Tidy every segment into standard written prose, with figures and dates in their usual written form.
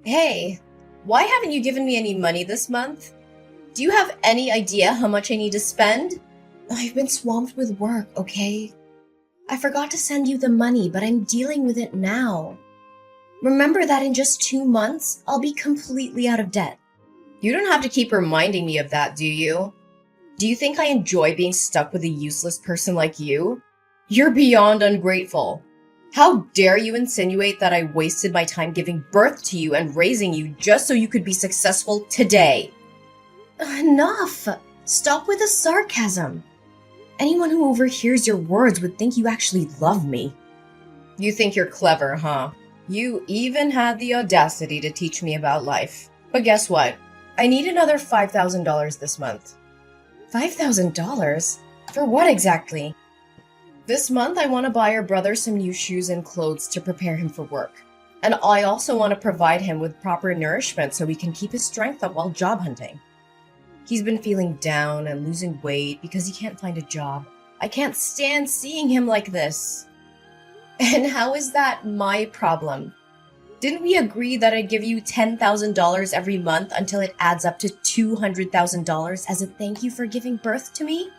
Hey, why haven't you given me any money this month? Do you have any idea how much I need to spend? I've been swamped with work, okay? I forgot to send you the money, but I'm dealing with it now. Remember that in just 2 months, I'll be completely out of debt. You don't have to keep reminding me of that, do you? Do you think I enjoy being stuck with a useless person like you? You're beyond ungrateful. How dare you insinuate that I wasted my time giving birth to you and raising you just so you could be successful today? Enough! Stop with the sarcasm. Anyone who overhears your words would think you actually love me. You think you're clever, huh? You even had the audacity to teach me about life. But guess what? I need another $5,000 this month. $5,000? For what exactly? This month, I want to buy your brother some new shoes and clothes to prepare him for work. And I also want to provide him with proper nourishment so he can keep his strength up while job hunting. He's been feeling down and losing weight because he can't find a job. I can't stand seeing him like this. And how is that my problem? Didn't we agree that I'd give you $10,000 every month until it adds up to $200,000 as a thank you for giving birth to me?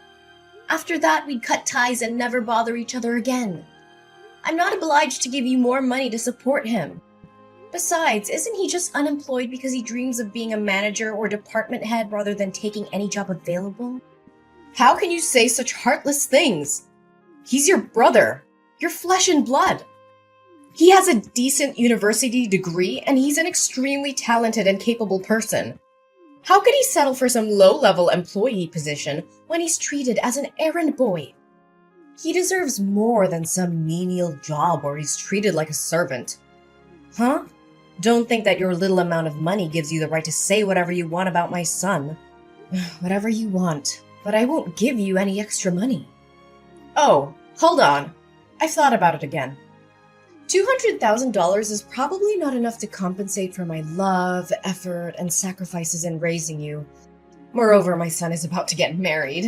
After that, we'd cut ties and never bother each other again. I'm not obliged to give you more money to support him. Besides, isn't he just unemployed because he dreams of being a manager or department head rather than taking any job available? How can you say such heartless things? He's your brother, your flesh and blood. He has a decent university degree and he's an extremely talented and capable person. How could he settle for some low-level employee position when he's treated as an errand boy? He deserves more than some menial job where he's treated like a servant. Huh? Don't think that your little amount of money gives you the right to say whatever you want about my son. Whatever you want, but I won't give you any extra money. Oh, hold on. I've thought about it again. $200,000 is probably not enough to compensate for my love, effort, and sacrifices in raising you. Moreover, my son is about to get married.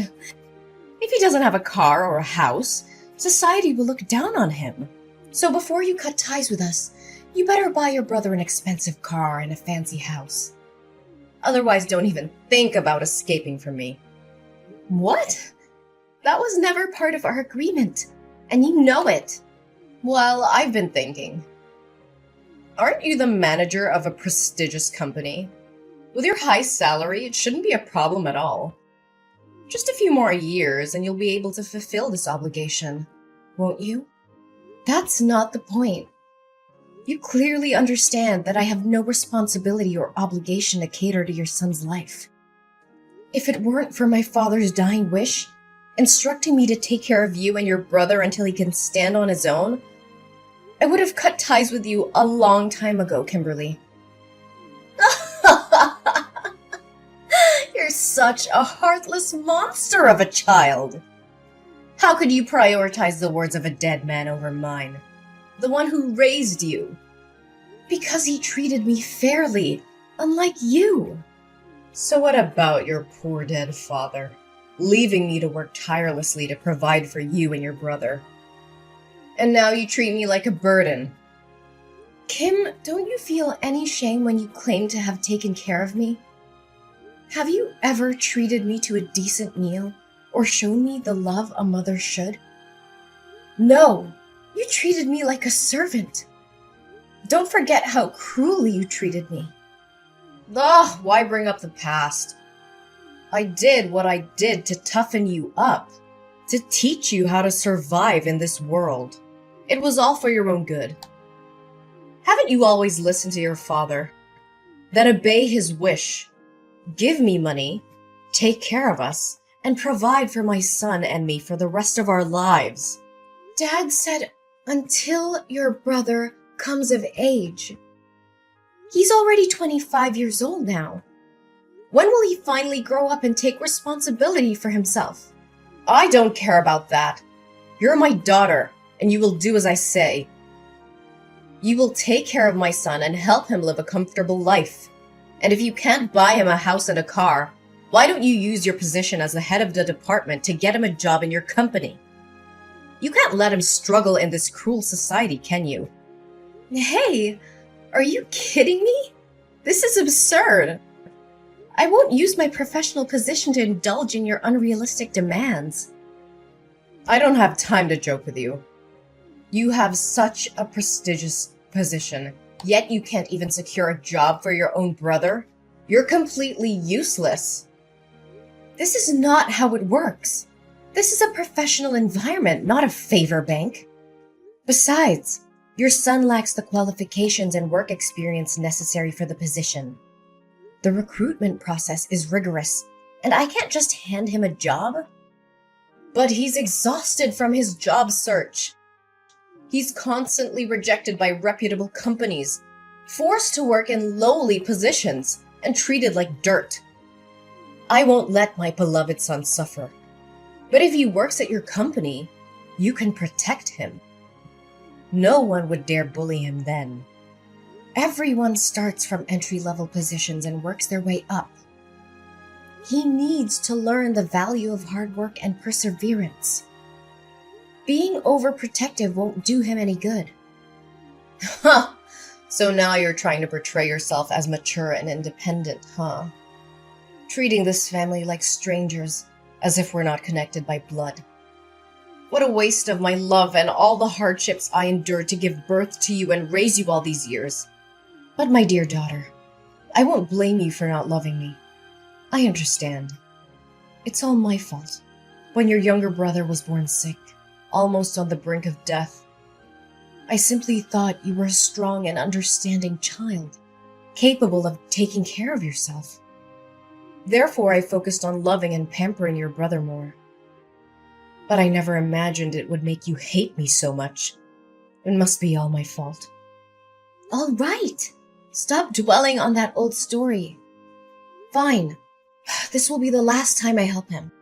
If he doesn't have a car or a house, society will look down on him. So before you cut ties with us, you better buy your brother an expensive car and a fancy house. Otherwise, don't even think about escaping from me. What? That was never part of our agreement, and you know it. Well, I've been thinking. Aren't you the manager of a prestigious company? With your high salary, it shouldn't be a problem at all. Just a few more years and you'll be able to fulfill this obligation, won't you? That's not the point. You clearly understand that I have no responsibility or obligation to cater to your son's life. If it weren't for my father's dying wish, instructing me to take care of you and your brother until he can stand on his own, I would have cut ties with you a long time ago, Kimberly. You're such a heartless monster of a child. How could you prioritize the words of a dead man over mine? The one who raised you? Because he treated me fairly, unlike you. So what about your poor dead father, leaving me to work tirelessly to provide for you and your brother? And now you treat me like a burden. Kim, don't you feel any shame when you claim to have taken care of me? Have you ever treated me to a decent meal or shown me the love a mother should? No, you treated me like a servant. Don't forget how cruelly you treated me. Ugh, why bring up the past? I did what I did to toughen you up, to teach you how to survive in this world. It was all for your own good. Haven't you always listened to your father? Then obey his wish. Give me money, take care of us, and provide for my son and me for the rest of our lives. Dad said, until your brother comes of age. He's already 25 years old now. When will he finally grow up and take responsibility for himself? I don't care about that. You're my daughter, and you will do as I say. You will take care of my son and help him live a comfortable life. And if you can't buy him a house and a car, why don't you use your position as the head of the department to get him a job in your company? You can't let him struggle in this cruel society, can you? Hey, are you kidding me? This is absurd. I won't use my professional position to indulge in your unrealistic demands. I don't have time to joke with you. You have such a prestigious position, yet you can't even secure a job for your own brother? You're completely useless. This is not how it works. This is a professional environment, not a favor bank. Besides, your son lacks the qualifications and work experience necessary for the position. The recruitment process is rigorous, and I can't just hand him a job. But he's exhausted from his job search. He's constantly rejected by reputable companies, forced to work in lowly positions, and treated like dirt. I won't let my beloved son suffer. But if he works at your company, you can protect him. No one would dare bully him then. Everyone starts from entry-level positions and works their way up. He needs to learn the value of hard work and perseverance. Being overprotective won't do him any good. Huh! So now you're trying to portray yourself as mature and independent, huh? Treating this family like strangers, as if we're not connected by blood. What a waste of my love and all the hardships I endured to give birth to you and raise you all these years. But my dear daughter, I won't blame you for not loving me. I understand. It's all my fault. When your younger brother was born sick, almost on the brink of death, I simply thought you were a strong and understanding child, capable of taking care of yourself. Therefore, I focused on loving and pampering your brother more. But I never imagined it would make you hate me so much. It must be all my fault. All right! Stop dwelling on that old story. Fine. This will be the last time I help him.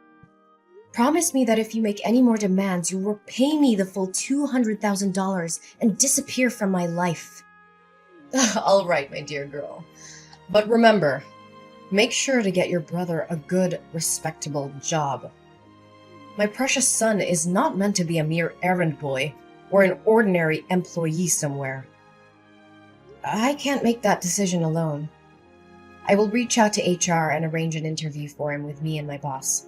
Promise me that if you make any more demands, you will pay me the full $200,000 and disappear from my life. All right, my dear girl. But remember, make sure to get your brother a good, respectable job. My precious son is not meant to be a mere errand boy or an ordinary employee somewhere. I can't make that decision alone. I will reach out to HR and arrange an interview for him with me and my boss.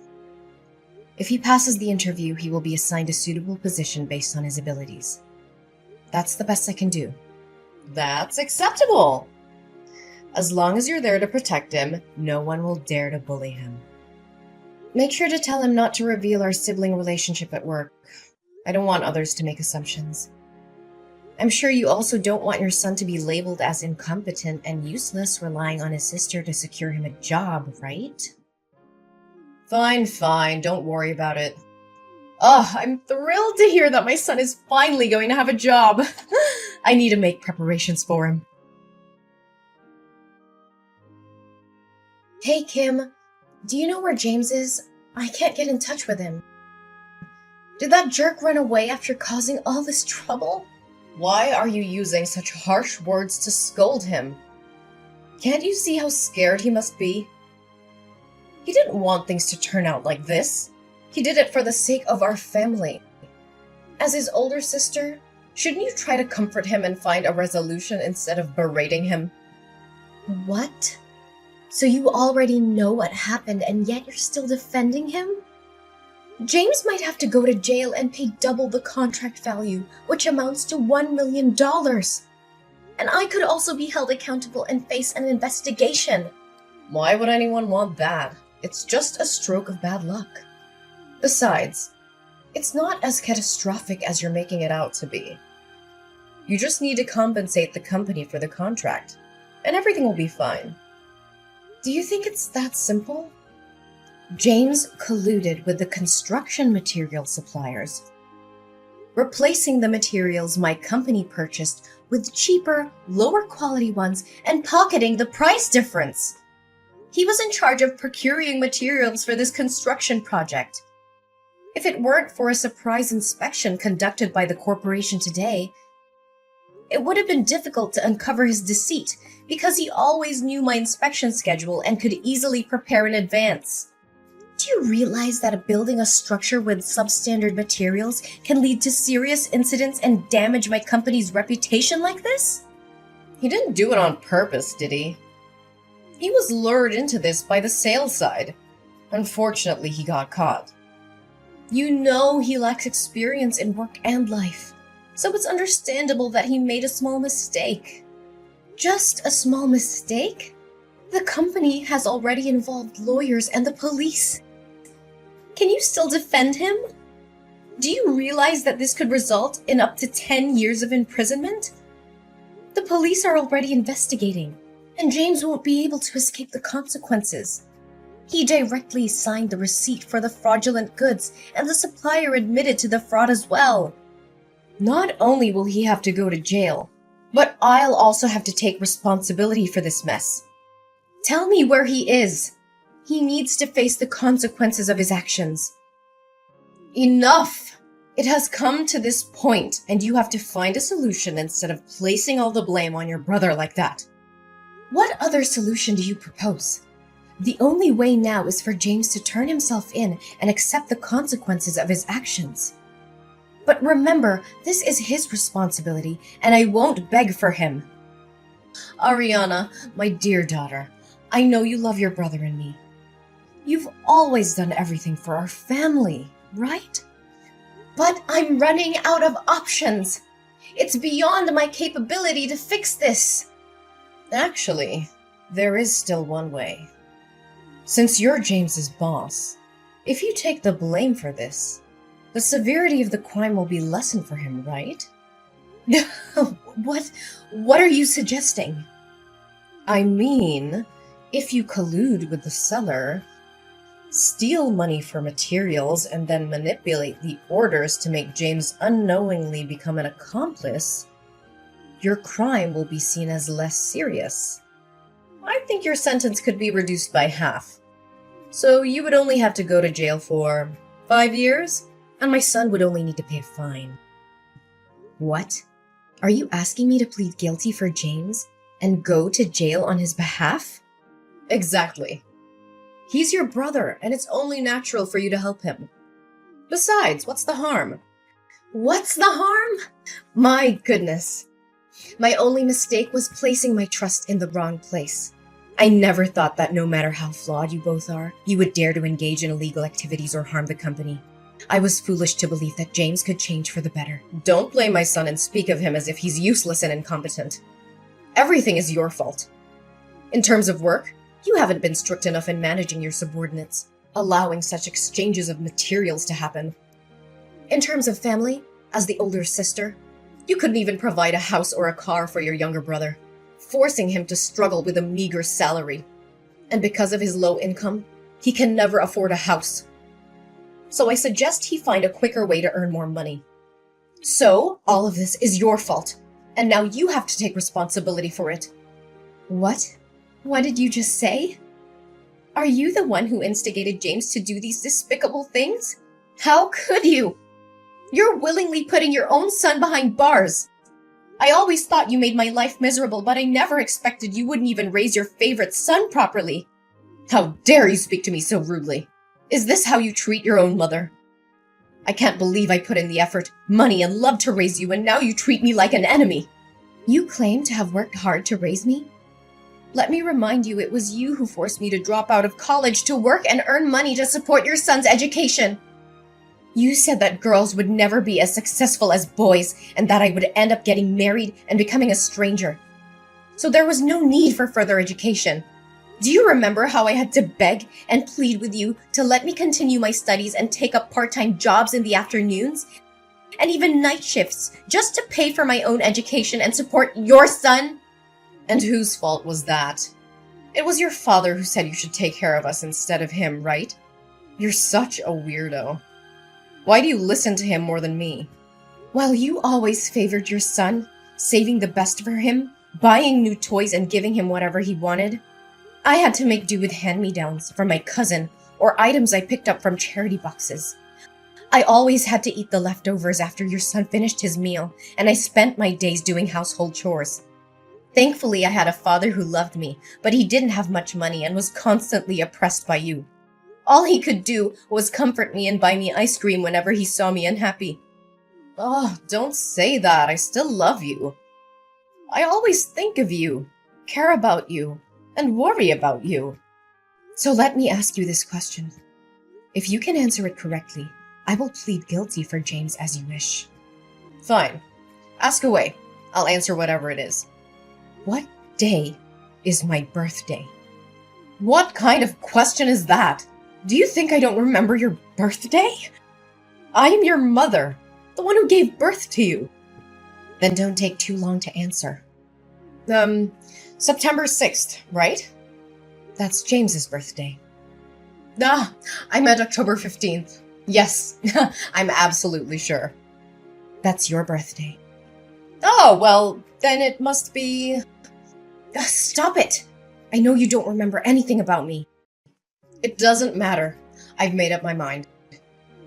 If he passes the interview, he will be assigned a suitable position based on his abilities. That's the best I can do. That's acceptable! As long as you're there to protect him, no one will dare to bully him. Make sure to tell him not to reveal our sibling relationship at work. I don't want others to make assumptions. I'm sure you also don't want your son to be labeled as incompetent and useless, relying on his sister to secure him a job, right? Fine, don't worry about it. Oh, I'm thrilled to hear that my son is finally going to have a job. I need to make preparations for him. Hey, Kim. Do you know where James is? I can't get in touch with him. Did that jerk run away after causing all this trouble? Why are you using such harsh words to scold him? Can't you see how scared he must be? He didn't want things to turn out like this. He did it for the sake of our family. As his older sister, shouldn't you try to comfort him and find a resolution instead of berating him? What? So you already know what happened and yet you're still defending him? James might have to go to jail and pay double the contract value, which amounts to $1 million. And I could also be held accountable and face an investigation. Why would anyone want that? It's just a stroke of bad luck. Besides, it's not as catastrophic as you're making it out to be. You just need to compensate the company for the contract, and everything will be fine. Do you think it's that simple? James colluded with the construction material suppliers, replacing the materials my company purchased with cheaper, lower quality ones and pocketing the price difference. He was in charge of procuring materials for this construction project. If it weren't for a surprise inspection conducted by the corporation today, it would have been difficult to uncover his deceit because he always knew my inspection schedule and could easily prepare in advance. Do you realize that building a structure with substandard materials can lead to serious incidents and damage my company's reputation like this? He didn't do it on purpose, did he? He was lured into this by the sales side. Unfortunately, he got caught. You know he lacks experience in work and life, so it's understandable that he made a small mistake. Just a small mistake? The company has already involved lawyers and the police. Can you still defend him? Do you realize that this could result in up to 10 years of imprisonment? The police are already investigating, and James won't be able to escape the consequences. He directly signed the receipt for the fraudulent goods, and the supplier admitted to the fraud as well. Not only will he have to go to jail, but I'll also have to take responsibility for this mess. Tell me where he is. He needs to face the consequences of his actions. Enough! It has come to this point, and you have to find a solution instead of placing all the blame on your brother like that. What other solution do you propose? The only way now is for James to turn himself in and accept the consequences of his actions. But remember, this is his responsibility, and I won't beg for him. Ariana, my dear daughter, I know you love your brother and me. You've always done everything for our family, right? But I'm running out of options. It's beyond my capability to fix this. Actually, there is still one way. Since you're James's boss, if you take the blame for this, the severity of the crime will be lessened for him, right? What are you suggesting? I mean, if you collude with the seller, steal money for materials, and then manipulate the orders to make James unknowingly become an accomplice, your crime will be seen as less serious. I think your sentence could be reduced by half. So you would only have to go to jail for 5 years, and my son would only need to pay a fine. What? Are you asking me to plead guilty for James and go to jail on his behalf? Exactly. He's your brother, and it's only natural for you to help him. Besides, what's the harm? What's the harm? My goodness. My only mistake was placing my trust in the wrong place. I never thought that no matter how flawed you both are, you would dare to engage in illegal activities or harm the company. I was foolish to believe that James could change for the better. Don't blame my son and speak of him as if he's useless and incompetent. Everything is your fault. In terms of work, you haven't been strict enough in managing your subordinates, allowing such exchanges of materials to happen. In terms of family, as the older sister, you couldn't even provide a house or a car for your younger brother, forcing him to struggle with a meager salary. And because of his low income, he can never afford a house. So I suggest he find a quicker way to earn more money. So, all of this is your fault, and now you have to take responsibility for it. What? What did you just say? Are you the one who instigated James to do these despicable things? How could you? You're willingly putting your own son behind bars. I always thought you made my life miserable, but I never expected you wouldn't even raise your favorite son properly. How dare you speak to me so rudely? Is this how you treat your own mother? I can't believe I put in the effort, money, and love to raise you, and now you treat me like an enemy. You claim to have worked hard to raise me? Let me remind you, it was you who forced me to drop out of college to work and earn money to support your son's education. You said that girls would never be as successful as boys, and that I would end up getting married and becoming a stranger. So there was no need for further education. Do you remember how I had to beg and plead with you to let me continue my studies and take up part-time jobs in the afternoons? And even night shifts, just to pay for my own education and support your son? And whose fault was that? It was your father who said you should take care of us instead of him, right? You're such a weirdo. Why do you listen to him more than me? While you always favored your son, saving the best for him, buying new toys and giving him whatever he wanted, I had to make do with hand-me-downs from my cousin or items I picked up from charity boxes. I always had to eat the leftovers after your son finished his meal, and I spent my days doing household chores. Thankfully, I had a father who loved me, but he didn't have much money and was constantly oppressed by you. All he could do was comfort me and buy me ice cream whenever he saw me unhappy. Oh, don't say that. I still love you. I always think of you, care about you, and worry about you. So let me ask you this question. If you can answer it correctly, I will plead guilty for James as you wish. Fine. Ask away. I'll answer whatever it is. What day is my birthday? What kind of question is that? Do you think I don't remember your birthday? I am your mother, the one who gave birth to you. Then don't take too long to answer. September 6th, right? That's James's birthday. Ah, I meant October 15th. Yes, I'm absolutely sure. That's your birthday. Oh, well, then it must be... Stop it! I know you don't remember anything about me. It doesn't matter. I've made up my mind.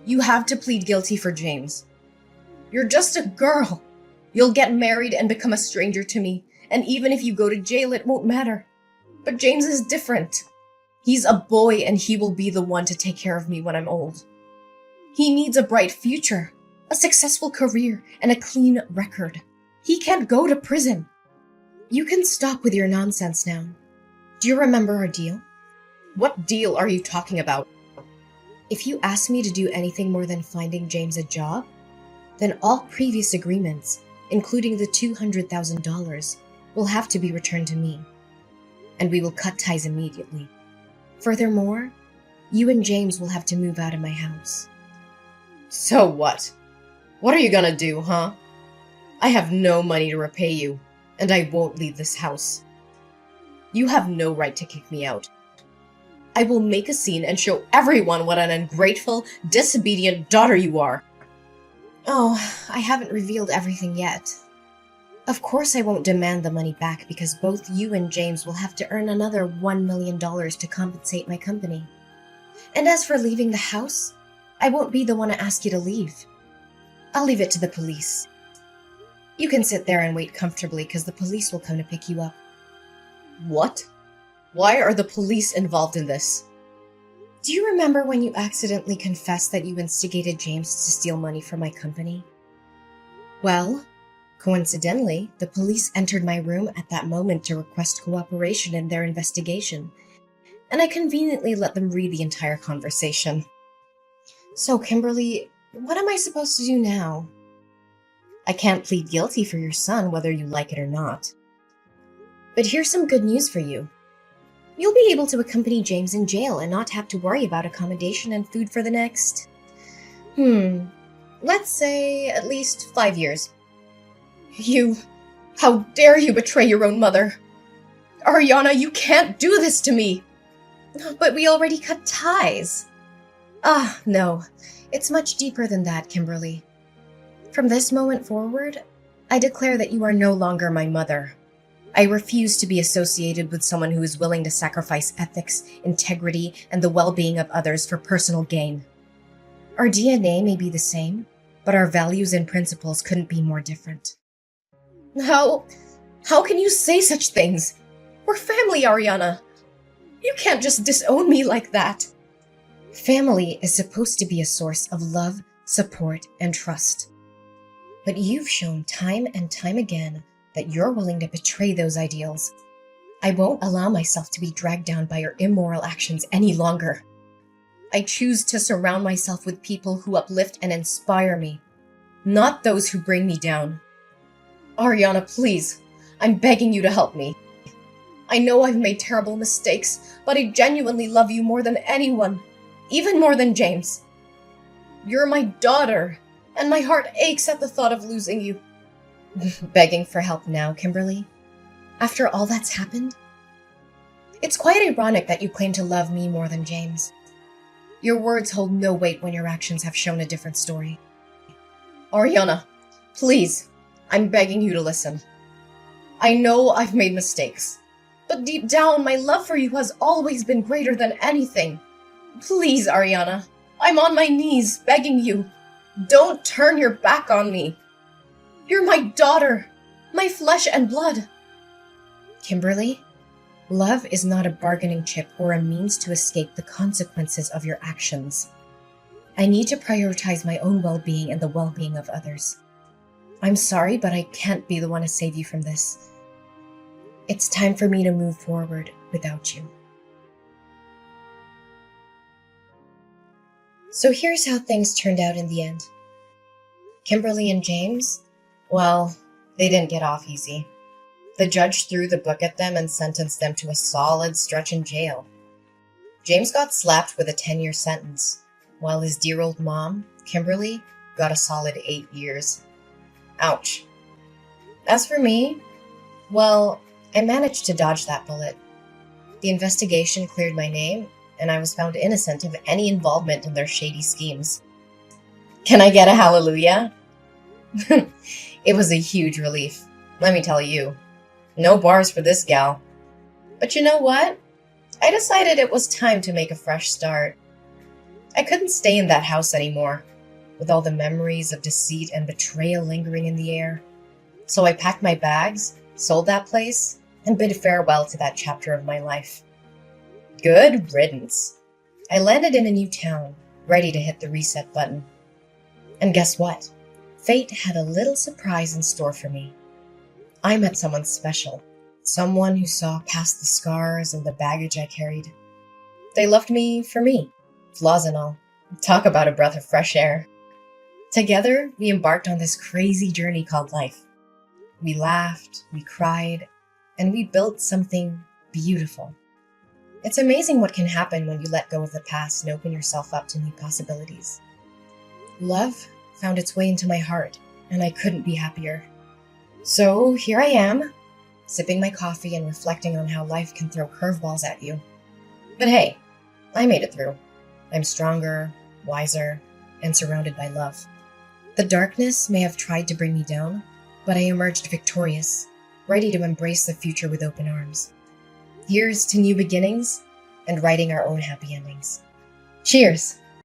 You have to plead guilty for James. You're just a girl. You'll get married and become a stranger to me, and even if you go to jail, it won't matter. But James is different. He's a boy, and he will be the one to take care of me when I'm old. He needs a bright future, a successful career, and a clean record. He can't go to prison. You can stop with your nonsense now. Do you remember our deal? What deal are you talking about? If you ask me to do anything more than finding James a job, then all previous agreements, including the $200,000, will have to be returned to me. And we will cut ties immediately. Furthermore, you and James will have to move out of my house. So what? What are you gonna do, huh? I have no money to repay you, and I won't leave this house. You have no right to kick me out. I will make a scene and show everyone what an ungrateful, disobedient daughter you are. Oh, I haven't revealed everything yet. Of course I won't demand the money back because both you and James will have to earn another $1 million to compensate my company. And as for leaving the house, I won't be the one to ask you to leave. I'll leave it to the police. You can sit there and wait comfortably because the police will come to pick you up. What? Why are the police involved in this? Do you remember when you accidentally confessed that you instigated James to steal money from my company? Well, coincidentally, the police entered my room at that moment to request cooperation in their investigation, and I conveniently let them read the entire conversation. So, Kimberly, what am I supposed to do now? I can't plead guilty for your son whether you like it or not. But here's some good news for you. You'll be able to accompany James in jail and not have to worry about accommodation and food for the next... let's say at least 5 years. You... How dare you betray your own mother? Ariana, you can't do this to me! But we already cut ties. Ah, no. It's much deeper than that, Kimberly. From this moment forward, I declare that you are no longer my mother. I refuse to be associated with someone who is willing to sacrifice ethics, integrity, and the well-being of others for personal gain. Our DNA may be the same, but our values and principles couldn't be more different. How can you say such things? We're family, Ariana. You can't just disown me like that. Family is supposed to be a source of love, support, and trust. But you've shown time and time again that you're willing to betray those ideals. I won't allow myself to be dragged down by your immoral actions any longer. I choose to surround myself with people who uplift and inspire me, not those who bring me down. Ariana, please, I'm begging you to help me. I know I've made terrible mistakes, but I genuinely love you more than anyone, even more than James. You're my daughter, and my heart aches at the thought of losing you. Begging for help now, Kimberly? After all that's happened? It's quite ironic that you claim to love me more than James. Your words hold no weight when your actions have shown a different story. Ariana, please, I'm begging you to listen. I know I've made mistakes, but deep down, my love for you has always been greater than anything. Please, Ariana, I'm on my knees begging you. Don't turn your back on me. You're my daughter, my flesh and blood. Kimberly, love is not a bargaining chip or a means to escape the consequences of your actions. I need to prioritize my own well-being and the well-being of others. I'm sorry, but I can't be the one to save you from this. It's time for me to move forward without you. So here's how things turned out in the end. Kimberly and James, well, they didn't get off easy. The judge threw the book at them and sentenced them to a solid stretch in jail. James got slapped with a 10-year sentence, while his dear old mom, Kimberly, got a solid 8 years. Ouch. As for me, well, I managed to dodge that bullet. The investigation cleared my name, and I was found innocent of any involvement in their shady schemes. Can I get a hallelujah? It was a huge relief, let me tell you. No bars for this gal. But you know what? I decided it was time to make a fresh start. I couldn't stay in that house anymore, with all the memories of deceit and betrayal lingering in the air. So I packed my bags, sold that place, and bid farewell to that chapter of my life. Good riddance. I landed in a new town, ready to hit the reset button. And guess what? Fate had a little surprise in store for me. I met someone special, someone who saw past the scars and the baggage I carried. They loved me for me, flaws and all. Talk about a breath of fresh air. Together, we embarked on this crazy journey called life. We laughed, we cried, and we built something beautiful. It's amazing what can happen when you let go of the past and open yourself up to new possibilities. Love found its way into my heart, and I couldn't be happier. So here I am, sipping my coffee and reflecting on how life can throw curveballs at you. But hey, I made it through. I'm stronger, wiser, and surrounded by love. The darkness may have tried to bring me down, but I emerged victorious, ready to embrace the future with open arms. Here's to new beginnings and writing our own happy endings. Cheers!